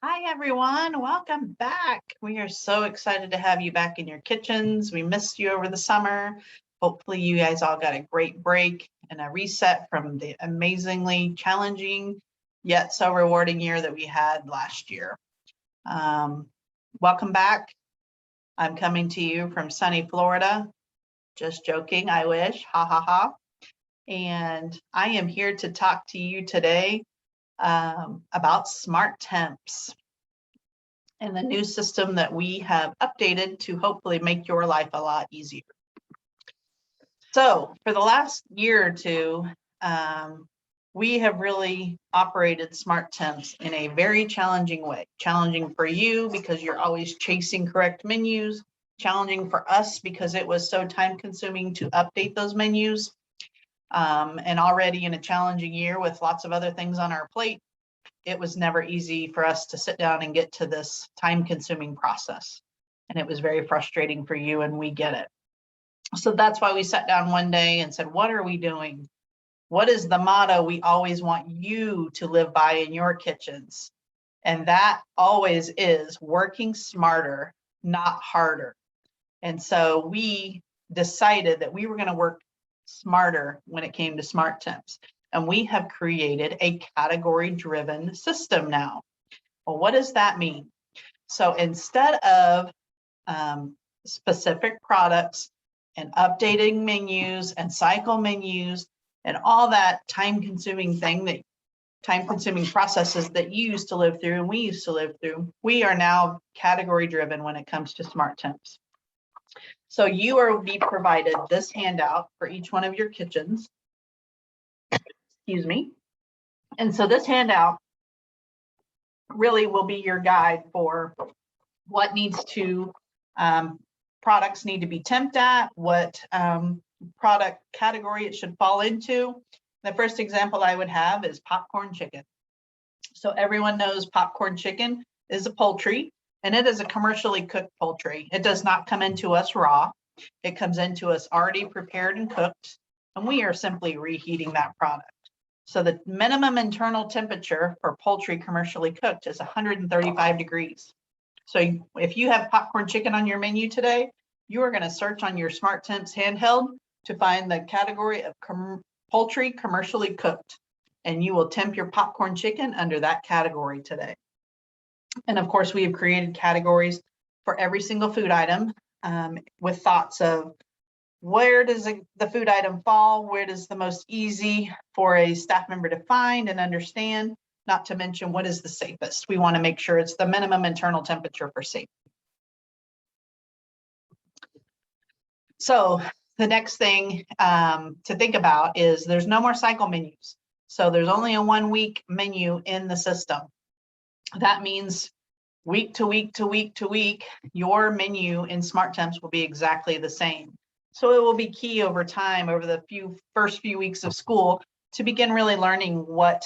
Hi, everyone. Welcome back. We are so excited to have you back in your kitchens. We missed you over the summer. Hopefully, you guys all got a great break and a reset from the amazingly challenging yet so rewarding year that we had last year. Welcome back. I'm coming to you from sunny Florida. Just joking, I wish. Ha ha ha. And I am here to talk to you today about smart temps and the new system that we have updated to hopefully make your life a lot easier. So for the last year or two, we have really operated smart temps in a very challenging way. Challenging for you because you're always chasing correct menus, challenging for us because it was so time consuming to update those menus. And already in a challenging year with lots of other things on our plate, it was never easy for us to sit down and get to this time-consuming process. And it was very frustrating for you, and we get it. So that's why we sat down one day and said, what are we doing? What is the motto we always want you to live by in your kitchens? And that always is working smarter, not harder. And so we decided that we were going to work smarter when it came to smart temps. And we have created a category-driven system now. Well, what does that mean? So instead of specific products and updating menus and cycle menus and all that time-consuming processes that you used to live through and we used to live through, we are now category-driven when it comes to smart temps. So you will be provided this handout for each one of your kitchens. Excuse me. And so this handout really will be your guide for what needs to, products need to be temped at, what product category it should fall into. The first example I would have is popcorn chicken. So everyone knows popcorn chicken is a poultry, and it is a commercially cooked poultry. It does not come into us raw. It comes into us already prepared and cooked, and we are simply reheating that product. So the minimum internal temperature for poultry commercially cooked is 135 degrees. So if you have popcorn chicken on your menu today, you are going to search on your Smart Temps handheld to find the category of poultry commercially cooked, and you will temp your popcorn chicken under that category today. And of course, we have created categories for every single food item with thoughts of where does the food item fall? Where does the most easy for a staff member to find and understand? Not to mention, what is the safest? We want to make sure it's the minimum internal temperature for safety. So the next thing to think about is there's no more cycle menus. So there's only a 1 week menu in the system. That means week to week to week to week, your menu in Smart Temps will be exactly the same. So it will be key over time, over the first few weeks of school, to begin really learning what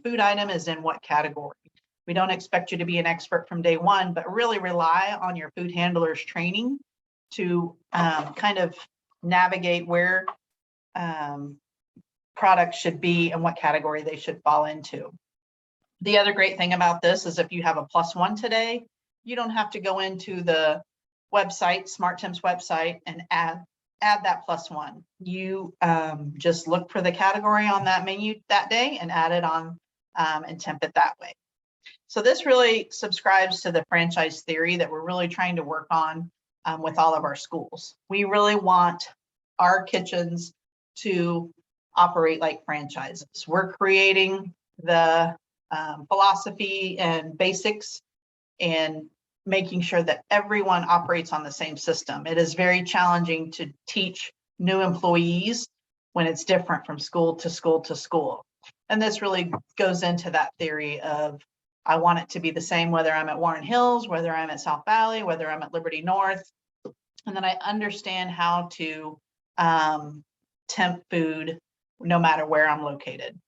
food item is in what category. We don't expect you to be an expert from day one, but really rely on your food handlers training to kind of navigate where products should be and what category they should fall into. The other great thing about this is if you have a +1 today, you don't have to go into the website, Smart Temps website, and add that +1. You just look for the category on that menu that day and add it on and temp it that way. So this really subscribes to the franchise theory that we're really trying to work on with all of our schools. We really want our kitchens to operate like franchises. We're creating the philosophy and basics and making sure that everyone operates on the same system. It is very challenging to teach new employees when it's different from school to school to school. And this really goes into that theory of, I want it to be the same whether I'm at Warren Hills, whether I'm at South Valley, whether I'm at Liberty North, and then I understand how to temp food no matter where I'm located.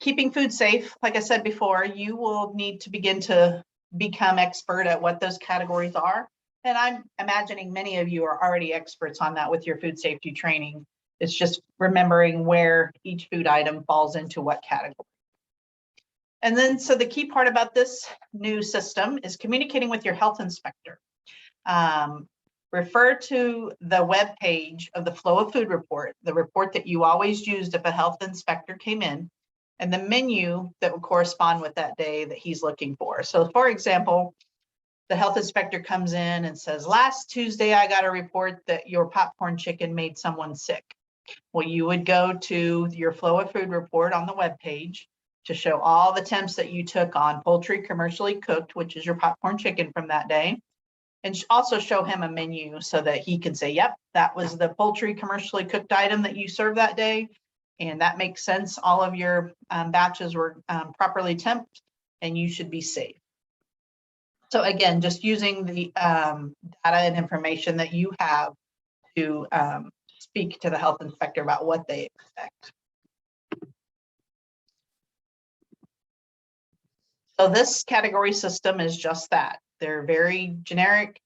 Keeping food safe, like I said before, you will need to begin to become expert at what those categories are. And I'm imagining many of you are already experts on that with your food safety training. It's just remembering where each food item falls into what category. And then, so the key part about this new system is communicating with your health inspector. Refer to the web page of the flow of food report, the report that you always used if a health inspector came in, and the menu that would correspond with that day that he's looking for. So for example, the health inspector comes in and says, last Tuesday, I got a report that your popcorn chicken made someone sick. Well, you would go to your flow of food report on the web page to show all the temps that you took on poultry commercially cooked, which is your popcorn chicken from that day, and also show him a menu so that he can say, yep, that was the poultry commercially cooked item that you served that day. And that makes sense. All of your batches were properly temped and you should be safe. So again, just using the data and information that you have to speak to the health inspector about what they expect. So this category system is just that. They're very generic,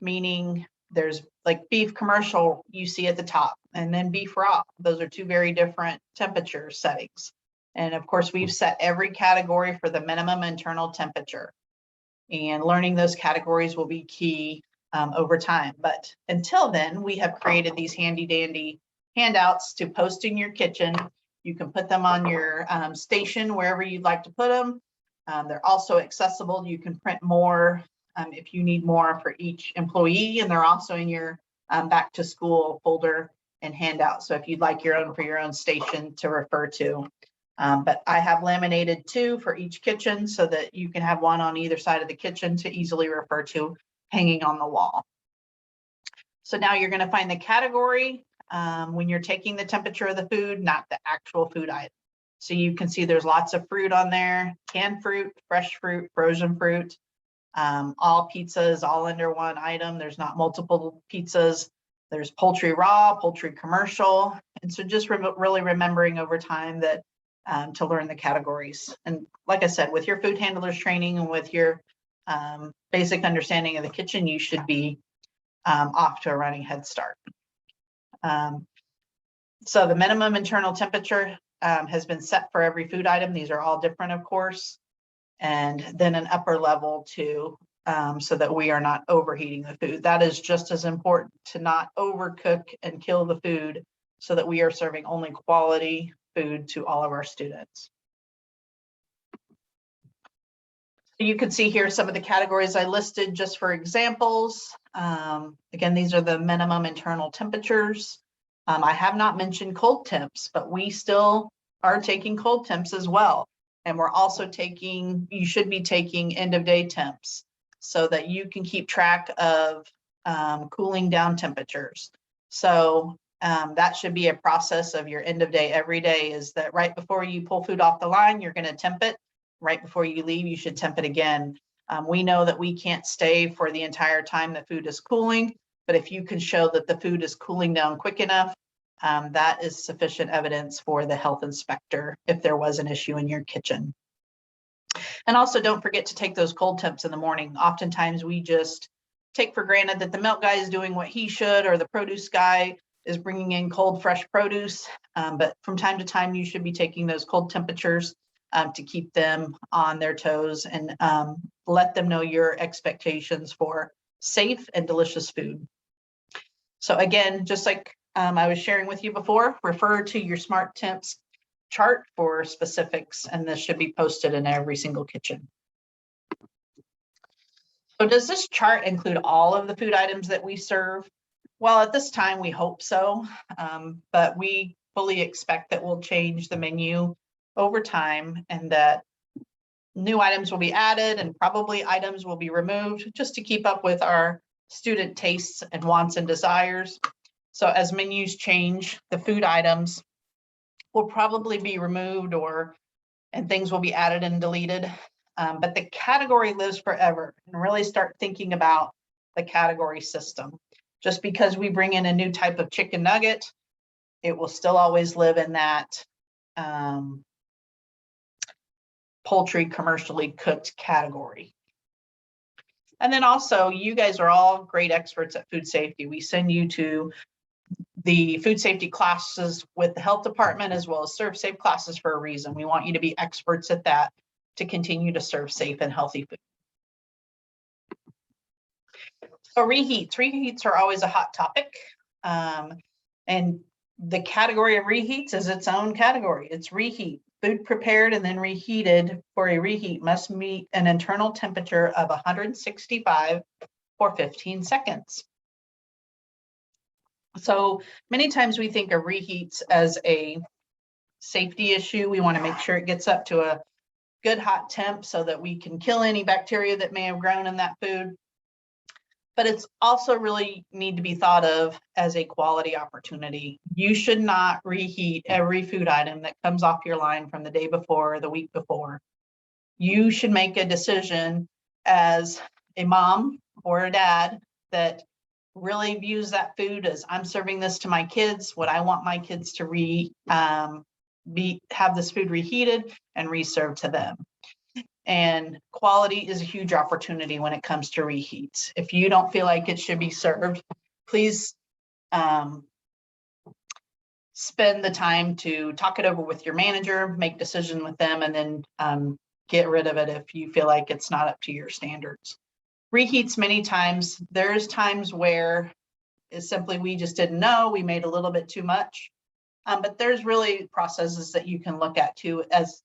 meaning there's like beef commercial you see at the top, and then beef raw. Those are two very different temperature settings. And of course, we've set every category for the minimum internal temperature. And learning those categories will be key over time. But until then, we have created these handy dandy handouts to post in your kitchen. You can put them on your station, wherever you'd like to put them. They're also accessible. You can print more if you need more for each employee, and they're also in your back to school folder and handout. So if you'd like your own for your own station to refer to. But I have laminated 2 for each kitchen so that you can have one on either side of the kitchen to easily refer to hanging on the wall. So now you're going to find the category when you're taking the temperature of the food, not the actual food item. So you can see there's lots of fruit on there, canned fruit, fresh fruit, frozen fruit, all pizzas, all under one item. There's not multiple pizzas. There's poultry raw, poultry commercial. And so just really remembering over time that to learn the categories. And like I said, with your food handlers training and with your basic understanding of the kitchen, you should be off to a running head start. So the minimum internal temperature has been set for every food item. These are all different, of course. And then an upper level too, so that we are not overheating the food. That is just as important, to not overcook and kill the food, so that we are serving only quality food to all of our students. So you can see here some of the categories I listed just for examples. Again, these are the minimum internal temperatures. I have not mentioned cold temps, but we still are taking cold temps as well. And we're also taking, you should be taking end of day temps so that you can keep track of cooling down temperatures. So that should be a process of your end of day every day, is that right before you pull food off the line, you're going to temp it. Right before you leave, you should temp it again. We know that we can't stay for the entire time the food is cooling, but if you can show that the food is cooling down quick enough, that is sufficient evidence for the health inspector if there was an issue in your kitchen. And also don't forget to take those cold temps in the morning. Oftentimes we just take for granted that the milk guy is doing what he should, or the produce guy is bringing in cold, fresh produce. But from time to time, you should be taking those cold temperatures to keep them on their toes and let them know your expectations for safe and delicious food. So again, just like I was sharing with you before, refer to your Smart Temps chart for specifics, and this should be posted in every single kitchen. So does this chart include all of the food items that we serve? Well, at this time, we hope so, but we fully expect that we'll change the menu over time, and that new items will be added and probably items will be removed just to keep up with our student tastes and wants and desires. So as menus change, the food items will probably be removed and things will be added and deleted. But the category lives forever, and really start thinking about the category system. Just because we bring in a new type of chicken nugget, it will still always live in that poultry commercially cooked category. And then also, you guys are all great experts at food safety. We send you to the food safety classes with the health department, as well as serve safe classes, for a reason. We want you to be experts at that. to continue to serve safe and healthy food. So reheats are always a hot topic. And the category of reheats is its own category. It's reheat. Food prepared and then reheated for a reheat must meet an internal temperature of 165 for 15 seconds. So many times we think of reheats as a safety issue. We want to make sure it gets up to a good hot temp so that we can kill any bacteria that may have grown in that food. But it's also really need to be thought of as a quality opportunity. You should not reheat every food item that comes off your line from the day before or the week before. You should make a decision as a mom or a dad that really views that food as, I'm serving this to my kids, what I want my kids to have this food reheated and reserved to them. And quality is a huge opportunity when it comes to reheats. If you don't feel like it should be served, please spend the time to talk it over with your manager, make decision with them, and then get rid of it if you feel like it's not up to your standards. Reheats, many times, there's times where it's simply we just didn't know, we made a little bit too much. But there's really processes that you can look at too as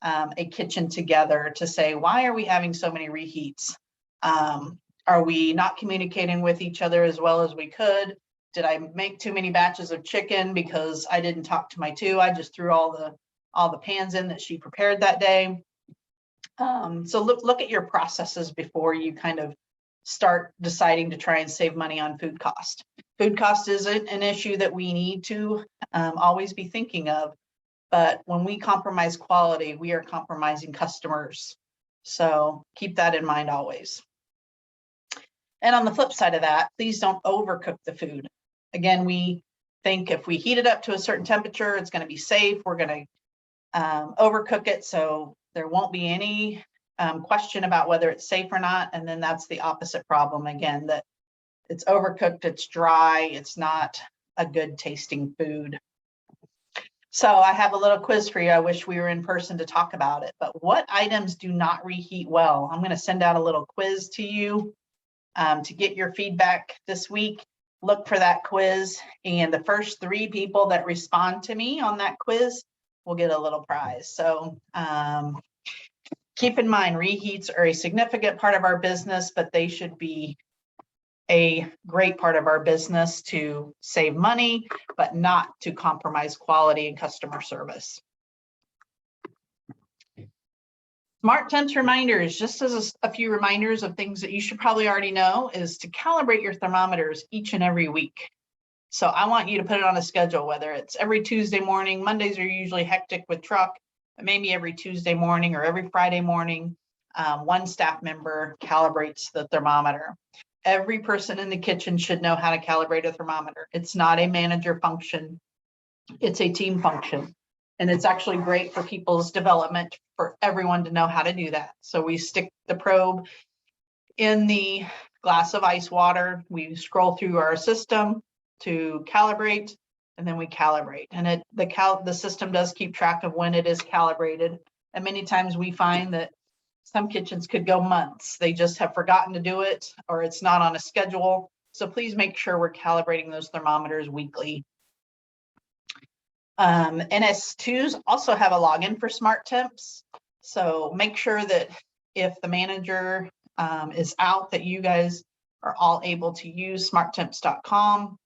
a kitchen together to say, why are we having so many reheats? Are we not communicating with each other as well as we could? Did I make too many batches of chicken because I didn't talk to my two? I just threw all the pans in that she prepared that day. So look at your processes before you kind of start deciding to try and save money on food cost. Food cost is an issue that we need to always be thinking of. But when we compromise quality, we are compromising customers. So keep that in mind always. And on the flip side of that, please don't overcook the food. Again, we think if we heat it up to a certain temperature, it's going to be safe. We're going to overcook it, so there won't be any question about whether it's safe or not. And then that's the opposite problem again, that it's overcooked, it's dry, it's not a good tasting food. So I have a little quiz for you. I wish we were in person to talk about it, but what items do not reheat well? I'm going to send out a little quiz to you to get your feedback this week. Look for that quiz, and the first 3 people that respond to me on that quiz will get a little prize. So keep in mind, reheats are a significant part of our business, but they should be a great part of our business to save money, but not to compromise quality and customer service. Smart Temps reminders, just as a few reminders of things that you should probably already know, is to calibrate your thermometers each and every week. So I want you to put it on a schedule, whether it's every Tuesday morning. Mondays are usually hectic with truck, but maybe every Tuesday morning or every Friday morning, one staff member calibrates the thermometer. Every person in the kitchen should know how to calibrate a thermometer. It's not a manager function. It's a team function. And it's actually great for people's development for everyone to know how to do that. So we stick the probe in the glass of ice water. We scroll through our system to calibrate, and then we calibrate. And the system does keep track of when it is calibrated. And many times we find that some kitchens could go months. They just have forgotten to do it, or it's not on a schedule. So please make sure we're calibrating those thermometers weekly. NS2s also have a login for Smart Temps. So make sure that if the manager is out, that you guys are all able to use smarttemps.com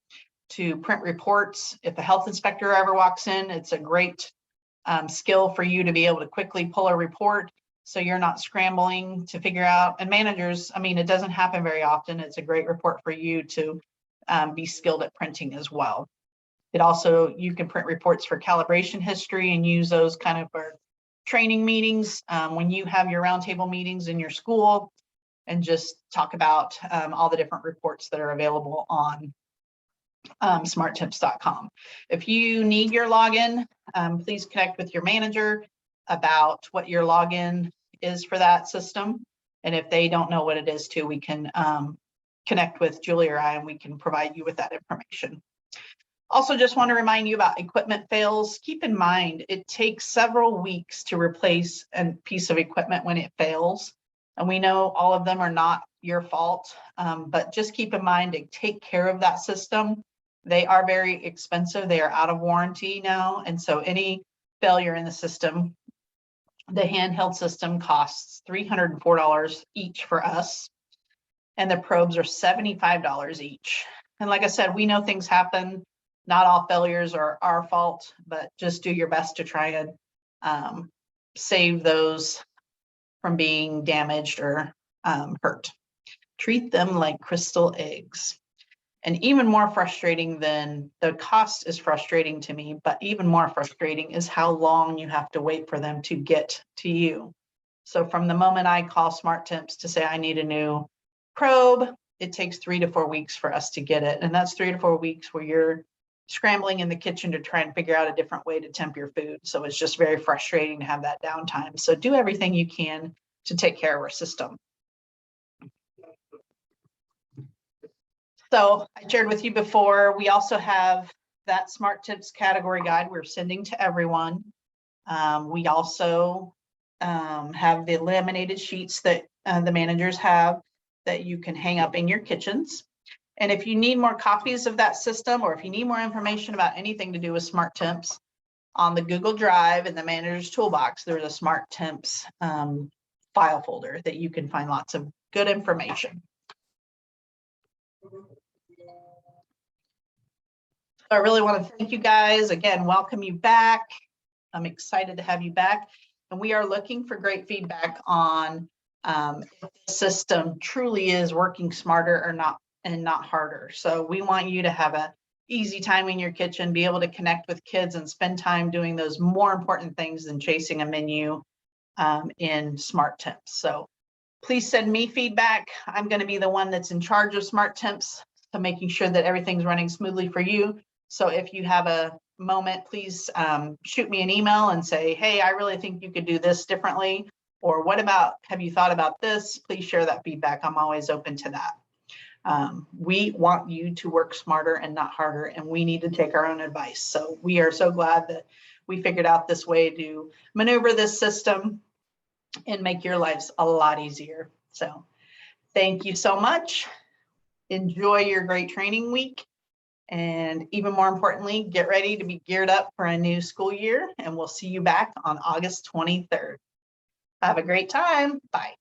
to print reports. If a health inspector ever walks in, it's a great skill for you to be able to quickly pull a report, so you're not scrambling to figure out. And managers, I mean, it doesn't happen very often. It's a great report for you to be skilled at printing as well. It also, you can print reports for calibration history and use those kind of for training meetings when you have your roundtable meetings in your school, and just talk about all the different reports that are available on smarttemps.com. If you need your login, please connect with your manager about what your login is for that system. And if they don't know what it is too, we can connect with Julie or I, and we can provide you with that information. Also, just want to remind you about equipment fails. Keep in mind, it takes several weeks to replace a piece of equipment when it fails. And we know all of them are not your fault, but just keep in mind to take care of that system. They are very expensive. They are out of warranty now. And so any failure in the system, the handheld system costs $304 each for us. And the probes are $75 each. And like I said, we know things happen. Not all failures are our fault, but just do your best to try and save those from being damaged or hurt. Treat them like crystal eggs. And even more frustrating than the cost is frustrating to me, but even more frustrating is how long you have to wait for them to get to you. So from the moment I call Smart Temps to say I need a new probe, it takes 3 to 4 weeks for us to get it. And that's 3 to 4 weeks where you're scrambling in the kitchen to try and figure out a different way to temp your food. So it's just very frustrating to have that downtime. So do everything you can to take care of our system. So I shared with you before, we also have that Smart Tips category guide we're sending to everyone. We also have the laminated sheets that the managers have that you can hang up in your kitchens. And if you need more copies of that system, or if you need more information about anything to do with Smart Temps, on the Google Drive in the manager's toolbox, there's a Smart Temps file folder that you can find lots of good information. I really want to thank you guys again, welcome you back. I'm excited to have you back. And we are looking for great feedback on if the system truly is working smarter or not, and not harder. So we want you to have an easy time in your kitchen, be able to connect with kids and spend time doing those more important things than chasing a menu in Smart Temps. So please send me feedback. I'm going to be the one that's in charge of Smart Temps, so making sure that everything's running smoothly for you. So if you have a moment, please shoot me an email and say, hey, I really think you could do this differently. Or what about, have you thought about this? Please share that feedback. I'm always open to that. We want you to work smarter and not harder, and we need to take our own advice. So we are so glad that we figured out this way to maneuver this system and make your lives a lot easier. So thank you so much. Enjoy your great training week. And even more importantly, get ready to be geared up for a new school year. And we'll see you back on August 23rd. Have a great time. Bye.